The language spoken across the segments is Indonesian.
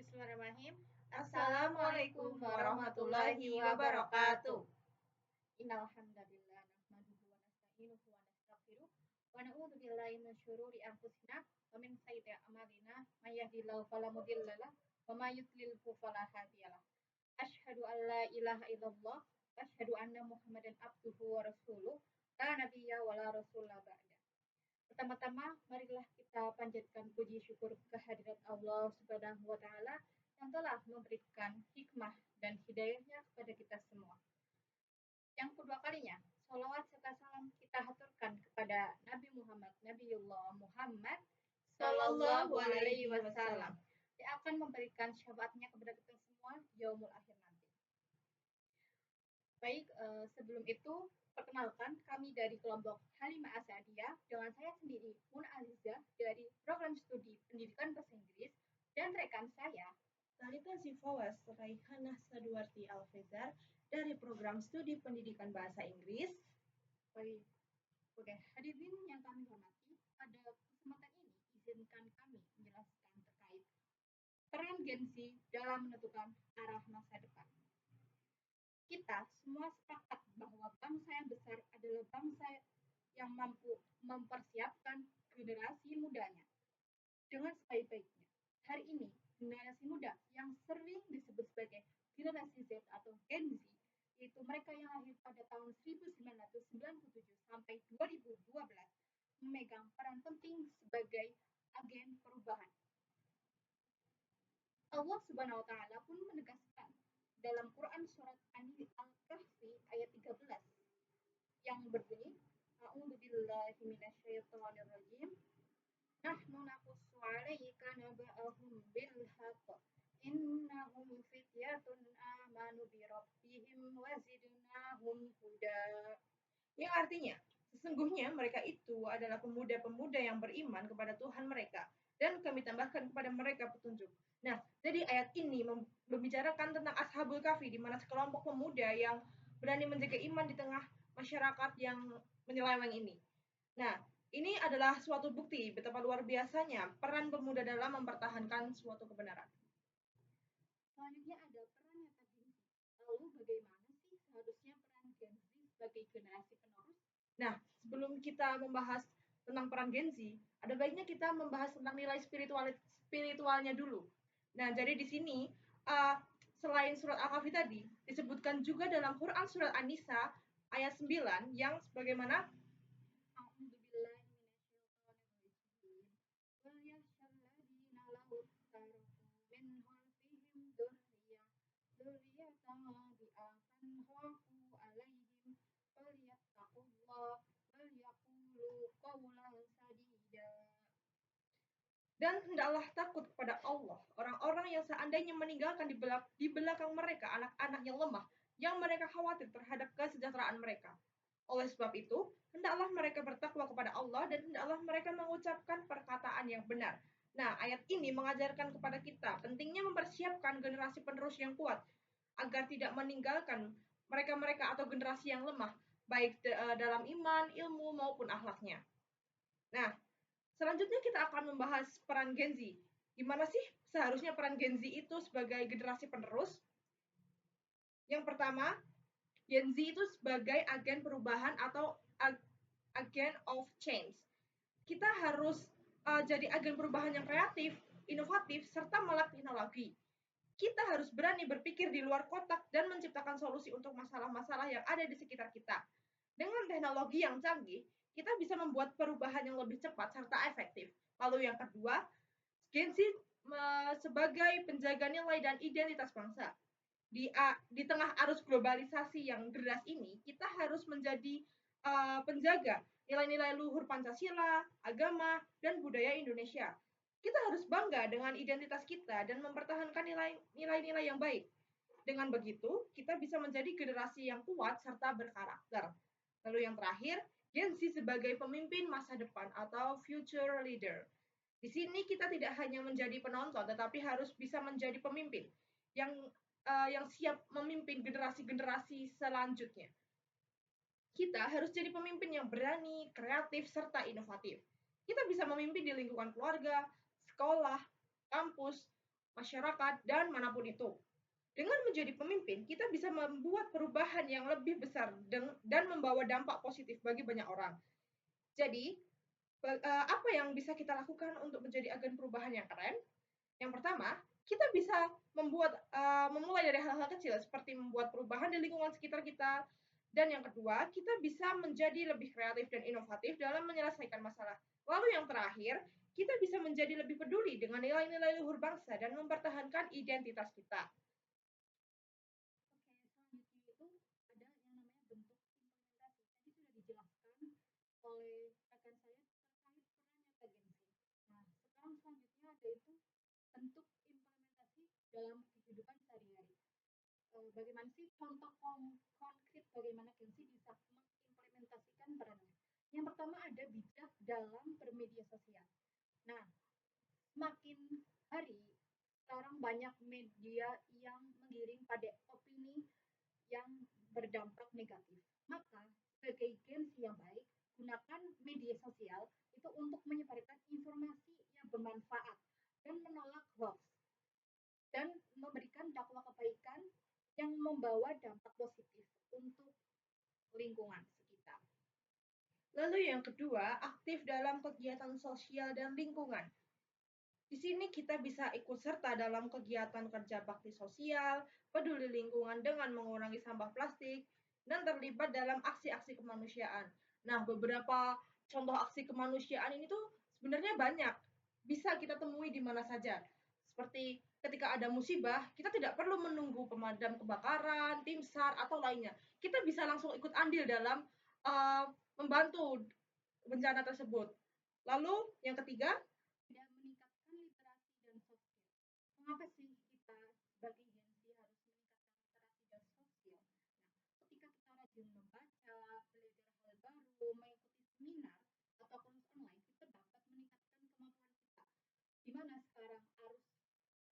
Bismillahirrahmanirrahim. Assalamualaikum warahmatullahi wabarakatuh. Innal hamdalillah nahmaduhu wa nasta'inuhu wa nastaghfiruh wa na'udzu billahi min syururi anfusina wa min sayyiati a'malina may yahdihillahu fala mudilla lahu wa may yudlilhu fala hadiyalah. Asyhadu an la ilaha illallah wa asyhadu anna Muhammadan abduhu wa rasuluh la nabiyya wa la rasula ba'da. Pertama-tama, marilah kita panjatkan puji syukur kehadirat Allah Subhanahu wa Ta'ala yang telah memberikan hikmah dan hidayahnya kepada kita semua. Yang kedua kalinya, salawat serta salam kita haturkan kepada Nabi Muhammad, Nabiullah Muhammad Sallallahu Alaihi Wasallam yang akan memberikan syafaatnya kepada kita semua yaumul akhir nanti. Baik, sebelum itu perkenalkan kami dari kelompok Halimah Asadiyah dengan saya sendiri Mun Aliza dari program studi pendidikan bahasa Inggris dan rekan saya Talita Sifawas Raihanah Saduarti Alfezar dari program studi pendidikan bahasa Inggris. Baik, oke, hadirin yang kami hormati, pada kesempatan ini izinkan kami menjelaskan terkait peran Gen Z dalam menentukan arah masa depan. Kita semua sepakat bahwa bangsa yang besar adalah bangsa yang mampu mempersiapkan generasi mudanya dengan sebaik-baiknya. Hari ini, generasi muda yang sering disebut sebagai generasi Z atau Gen Z, yaitu mereka yang lahir pada tahun 1997 sampai 2012, memegang peran penting sebagai agen perubahan. Allah Subhanahu wa Ta'ala pun menegaskan dalam Quran surat Al-Kahfi ayat 13 yang berbunyi, A'udzu billahi minasyaitonir rajim. Nahnu naqussu 'alaika naba'ahum bil haqq. Innahum fityatun amanu bi rabbihim wa zidnahum huda. Yang artinya, sesungguhnya mereka itu adalah pemuda-pemuda yang beriman kepada Tuhan mereka dan kami tambahkan kepada mereka petunjuk. Nah, jadi ayat ini membicarakan tentang Ashabul Kahfi, di mana sekelompok pemuda yang berani menjaga iman di tengah masyarakat yang menyeleweng ini. Nah, ini adalah suatu bukti betapa luar biasanya peran pemuda dalam mempertahankan suatu kebenaran. Selanjutnya ada peran nyata Gen Z. Lalu bagaimana sih seharusnya peran Gen Z sebagai generasi penerus? Nah, sebelum kita membahas tentang peran Gen Z, ada baiknya kita membahas tentang nilai spiritualnya dulu. Nah, jadi di sini selain surat Al-Kahfi tadi, disebutkan juga dalam Quran surat An-Nisa ayat 9 yang sebagaimana dan hendaklah takut kepada Allah orang-orang yang seandainya meninggalkan di belakang mereka anak-anak yang lemah, yang mereka khawatir terhadap kesejahteraan mereka. Oleh sebab itu, hendaklah mereka bertakwa kepada Allah dan hendaklah mereka mengucapkan perkataan yang benar. Nah, ayat ini mengajarkan kepada kita pentingnya mempersiapkan generasi penerus yang kuat agar tidak meninggalkan mereka-mereka atau generasi yang lemah, baik dalam iman, ilmu maupun akhlaknya. Nah, selanjutnya kita akan membahas peran Gen Z. Gimana sih seharusnya peran Gen Z itu sebagai generasi penerus? Yang pertama, Gen Z itu sebagai agen perubahan atau agen of change. Kita harus jadi agen perubahan yang kreatif, inovatif, serta melek teknologi. Kita harus berani berpikir di luar kotak dan menciptakan solusi untuk masalah-masalah yang ada di sekitar kita. Dengan teknologi yang canggih, kita bisa membuat perubahan yang lebih cepat serta efektif. Lalu yang kedua, Gen Z sebagai penjaga nilai dan identitas bangsa. Di tengah arus globalisasi yang deras ini, kita harus menjadi penjaga nilai-nilai luhur Pancasila, agama, dan budaya Indonesia. Kita harus bangga dengan identitas kita dan mempertahankan nilai-nilai yang baik. Dengan begitu, kita bisa menjadi generasi yang kuat serta berkarakter. Lalu yang terakhir, Gen Z sebagai pemimpin masa depan atau future leader. Di sini kita tidak hanya menjadi penonton, tetapi harus bisa menjadi pemimpin yang siap memimpin generasi-generasi selanjutnya. Kita harus jadi pemimpin yang berani, kreatif, serta inovatif. Kita bisa memimpin di lingkungan keluarga, sekolah, kampus, masyarakat, dan manapun itu. Dengan menjadi pemimpin, kita bisa membuat perubahan yang lebih besar dan membawa dampak positif bagi banyak orang. Jadi, apa yang bisa kita lakukan untuk menjadi agen perubahan yang keren? Yang pertama, kita bisa memulai dari hal-hal kecil seperti membuat perubahan di lingkungan sekitar kita. Dan yang kedua, kita bisa menjadi lebih kreatif dan inovatif dalam menyelesaikan masalah. Lalu yang terakhir, kita bisa menjadi lebih peduli dengan nilai-nilai luhur bangsa dan mempertahankan identitas kita. Oke, selanjutnya itu ada yang namanya bentuk implementasi. Tadi sudah dijelaskan oleh rekan saya terkait perannya agensi. Nah, sekarang selanjutnya ada itu bentuk implementasi dalam kehidupan sehari-hari. Bagaimana sih contoh konkret bagaimana agensi bisa mengimplementasikan perannya? Yang pertama ada bijak dalam bermedia sosial. Nah, semakin hari sekarang banyak media yang menggiring pada opini yang berdampak negatif. Maka, sebagai agensi yang baik, gunakan media sosial itu untuk menyebarkan informasi yang bermanfaat dan menolak hoax dan memberikan dakwah kebaikan yang membawa dampak positif untuk lingkungan sekitar. Lalu yang kedua, aktif dalam kegiatan sosial dan lingkungan. Di sini kita bisa ikut serta dalam kegiatan kerja bakti sosial, peduli lingkungan dengan mengurangi sampah plastik, dan terlibat dalam aksi-aksi kemanusiaan. Nah, beberapa contoh aksi kemanusiaan ini tuh sebenarnya banyak. Bisa kita temui di mana saja. Seperti ketika ada musibah, kita tidak perlu menunggu pemadam kebakaran, tim SAR, atau lainnya. Kita bisa langsung ikut andil dalam membantu bencana tersebut. Lalu yang ketiga, tidak meningkatkan literasi dan sosial. Mengapa sih kita sebagai agensi harus meningkatkan literasi dan sosial? Nah, ketika kita rajin membaca, belajar hal baru, mengikuti seminar atau kelas online, kita dapat meningkatkan kemampuan kita. Di mana sekarang arus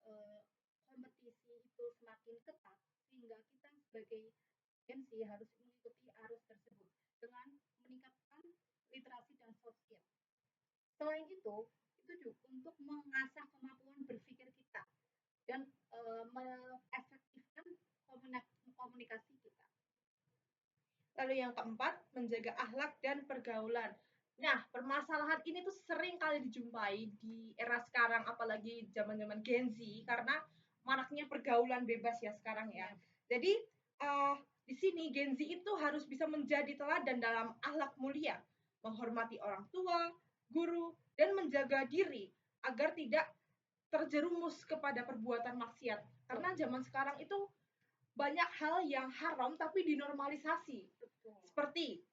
eh, kompetisi itu semakin ketat, sehingga kita sebagai agensi harus mengikuti arus tersebut dengan meningkatkan literasi dan sosial. Selain itu juga untuk mengasah kemampuan berpikir kita dan mengefektifkan komunikasi kita. Lalu yang keempat, menjaga akhlak dan pergaulan. Nah, permasalahan ini tuh sering kali dijumpai di era sekarang, apalagi zaman-zaman Gen Z, karena maraknya pergaulan bebas ya sekarang ya. Jadi, di sini Gen Z itu harus bisa menjadi teladan dalam akhlak mulia, menghormati orang tua, guru, dan menjaga diri agar tidak terjerumus kepada perbuatan maksiat. Karena zaman sekarang itu banyak hal yang haram tapi dinormalisasi. Seperti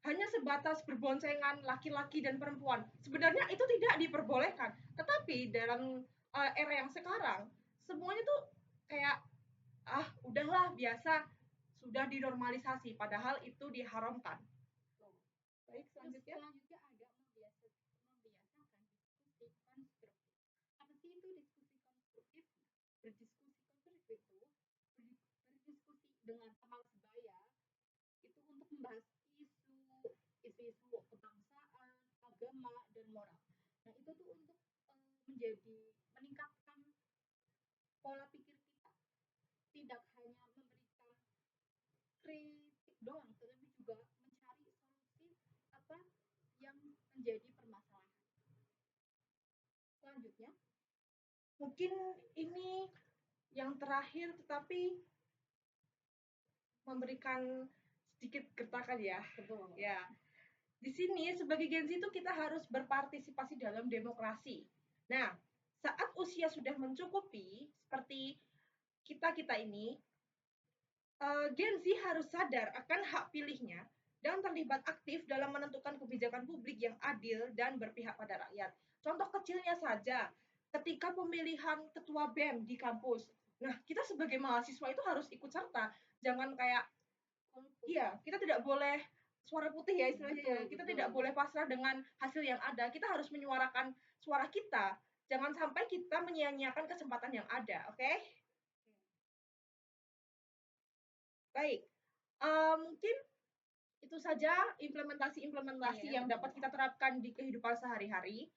hanya sebatas berboncengan laki-laki dan perempuan. Sebenarnya itu tidak diperbolehkan. Tetapi dalam era yang sekarang, semuanya tuh kayak udahlah biasa, sudah dinormalisasi padahal itu diharamkan. Baik, selanjutnya ada membiasakan diskusi konstruktif. Apa sih itu diskusi konstruktif? Berdiskusi konstruktif itu berdiskusi dengan teman sebaya itu untuk membahas isu-isu kebangsaan, agama, dan moral. Nah, itu tuh untuk meningkatkan pola pikir kita. Tidak hanya memberikan kritik doang, tetapi juga mencari solusi apa yang menjadi permasalahan. Selanjutnya, mungkin ini yang terakhir tetapi memberikan sedikit gertakan ya. betul. Ya. Di sini sebagai Gen Z itu kita harus berpartisipasi dalam demokrasi. Nah, saat usia sudah mencukupi seperti kita ini, Gen Z harus sadar akan hak pilihnya dan terlibat aktif dalam menentukan kebijakan publik yang adil dan berpihak pada rakyat. Contoh kecilnya saja, ketika pemilihan ketua BEM di kampus. Nah, kita sebagai mahasiswa itu harus ikut serta. Jangan kayak, iya, kita tidak boleh suara putih ya istilahnya. Betul, kita tidak boleh pasrah dengan hasil yang ada. Kita harus menyuarakan suara kita. Jangan sampai kita menyia-nyiakan kesempatan yang ada, oke? Okay? Baik, mungkin itu saja implementasi yang dapat kita terapkan di kehidupan sehari-hari.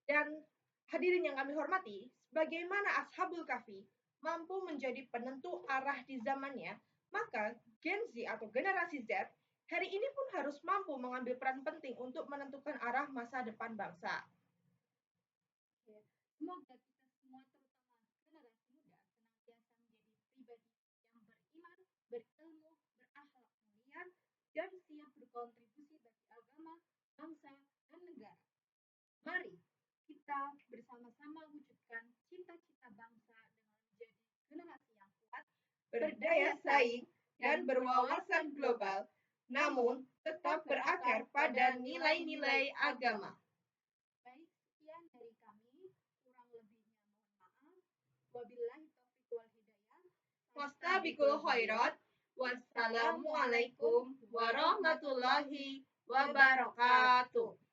Dan hadirin yang kami hormati, Sebagaimana Ashabul Kahfi mampu menjadi penentu arah di zamannya, maka Gen Z atau generasi Z hari ini pun harus mampu mengambil peran penting untuk menentukan arah masa depan bangsa. Ya, semoga kita semua, terutama generasi muda, senantiasa menjadi pribadi yang beriman, berilmu, berakhlak mulia, dan siap berkontribusi bagi agama, bangsa, dan negara. Mari kita bersama-sama wujudkan cita-cita bangsa dengan menjadi generasi yang kuat, Berdaya saing dan berwawasan global, namun tetap berakar pada nilai-nilai agama. Baik, sekian dari kami. Kurang lebihnya mohon maaf. Wabillahi taufiq wal hidayah. Wastabikul khairat. Wassalamualaikum warahmatullahi wabarakatuh.